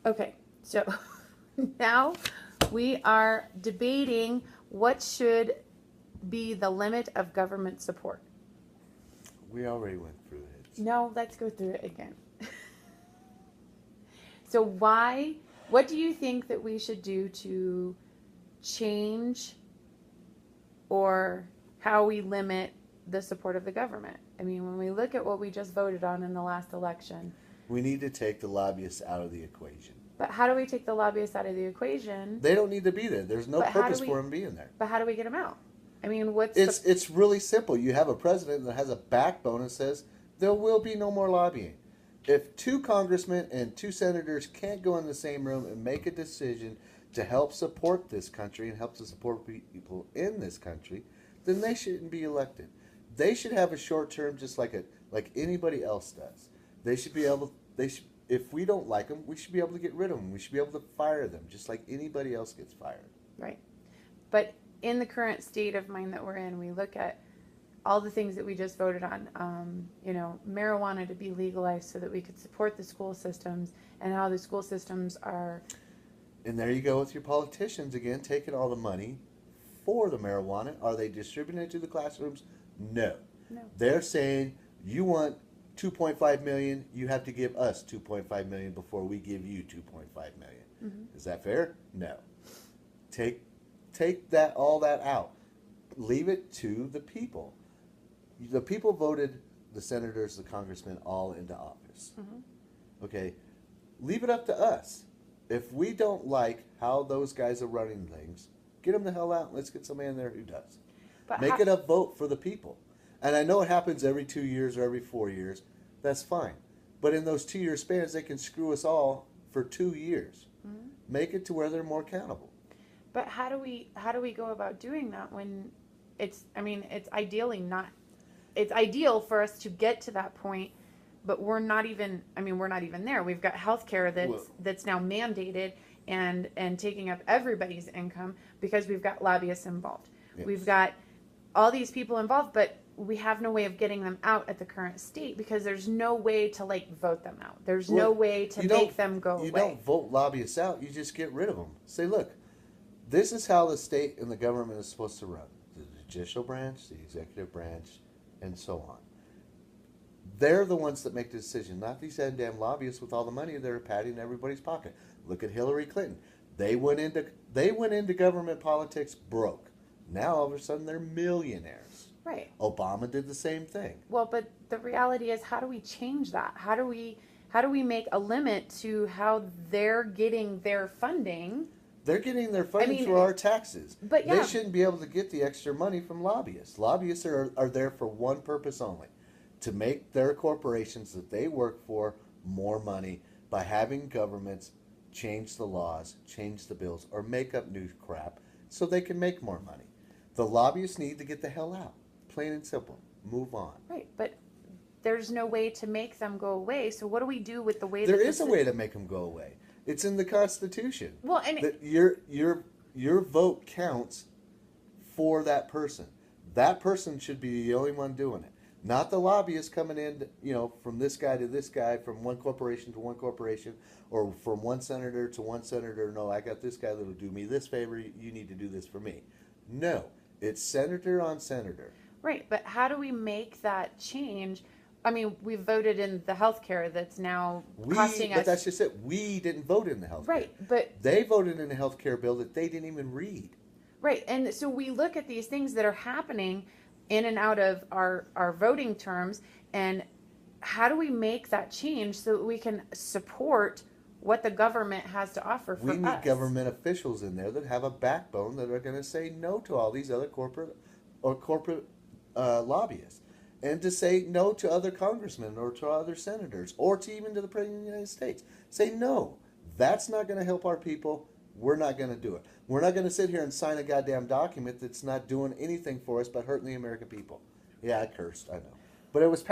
Okay, so now we are debating what should be the limit of government support. We already went through it. No, let's go through it again. So, what do you think that we should do to change or how we limit the support of the government? I mean, when we look at what we just voted on in the last election, We need to take the lobbyists out of the equation. but how do we take the lobbyists out of the equation? They don't need to be there. There's no But how purpose do we- for them being there. But how do we get them out? I mean, what's It's really simple. You have a president that has a backbone and says there will be no more lobbying. If two congressmen and two senators can't go in the same room and make a decision to help support this country and help to support people in this country, then they shouldn't be elected. They should have a short term, just like anybody else does. They should be able. They should. If we don't like them, we should be able to get rid of them. We should be able to fire them, just like anybody else gets fired. right? But in the current state of mind that we're in, we look at all the things that we just voted on. Marijuana to be legalized so that we could support the school systems and how the school systems are. And there you go with your politicians again, taking all the money for the marijuana. Are they distributing it to the classrooms? No. No. They're saying you want 2.5 million, you have to give us 2.5 million before we give you 2.5 million. Mm-hmm. Is that fair? No. Take all that out. Leave it to the people. The people voted the senators, the congressmen all into office. Mm-hmm. Okay? Leave it up to us. If we don't like how those guys are running things, get them the hell out and let's get somebody in there who does. But Make it a vote for the people. And I know it happens every 2 years or every 4 years. That's fine. But in those 2 year spans, they can screw us all for 2 years. Mm-hmm. Make it to where they're more accountable. But how do we go about doing that when it's ideal for us to get to that point, but we're not even there. We've got healthcare that's now mandated and taking up everybody's income because we've got lobbyists involved. Yes. We've got all these people involved, but we have no way of getting them out at the current state because there's no way to vote them out. There's no way to make them go away. You don't vote lobbyists out. You just get rid of them. Say, look, this is how the state and the government is supposed to run. The judicial branch, the executive branch, and so on. They're the ones that make the decision, not these damn lobbyists with all the money that are padding everybody's pocket. Look at Hillary Clinton. They went into government politics broke. Now all of a sudden they're millionaires. Right. Obama did the same thing. Well, but the reality is, how do we change that? How do we make a limit to how they're getting their funding? They're getting their funding through our taxes. But yeah. They shouldn't be able to get the extra money from lobbyists. Lobbyists are there for one purpose only, to make their corporations that they work for more money by having governments change the laws, change the bills, or make up new crap so they can make more money. The lobbyists need to get the hell out. Plain and simple. Move on. Right, but there's no way to make them go away. So what do we do with the way There is a way to make them go away. It's in the Constitution. Well, and that your vote counts for that person. That person should be the only one doing it. Not the lobbyists coming in, from this guy to this guy, from one corporation to one corporation, or from one senator to one senator. No, I got this guy that'll do me this favor. You need to do this for me. No, it's senator on senator. Right, but how do we make that change? I mean, we voted in the healthcare that's now costing us. But that's just it. We didn't vote in the healthcare. Right, but they voted in a healthcare bill that they didn't even read. Right, and so we look at these things that are happening in and out of our voting terms, and how do we make that change so that we can support what the government has to offer for us? We need government officials in there that have a backbone that are going to say no to all these other corporate lobbyists, and to say no to other congressmen or to other senators or to even to the president of the United States. Say no. That's not going to help our people. We're not going to do it. We're not going to sit here and sign a goddamn document that's not doing anything for us but hurting the American people. Yeah, I cursed, I know. But it was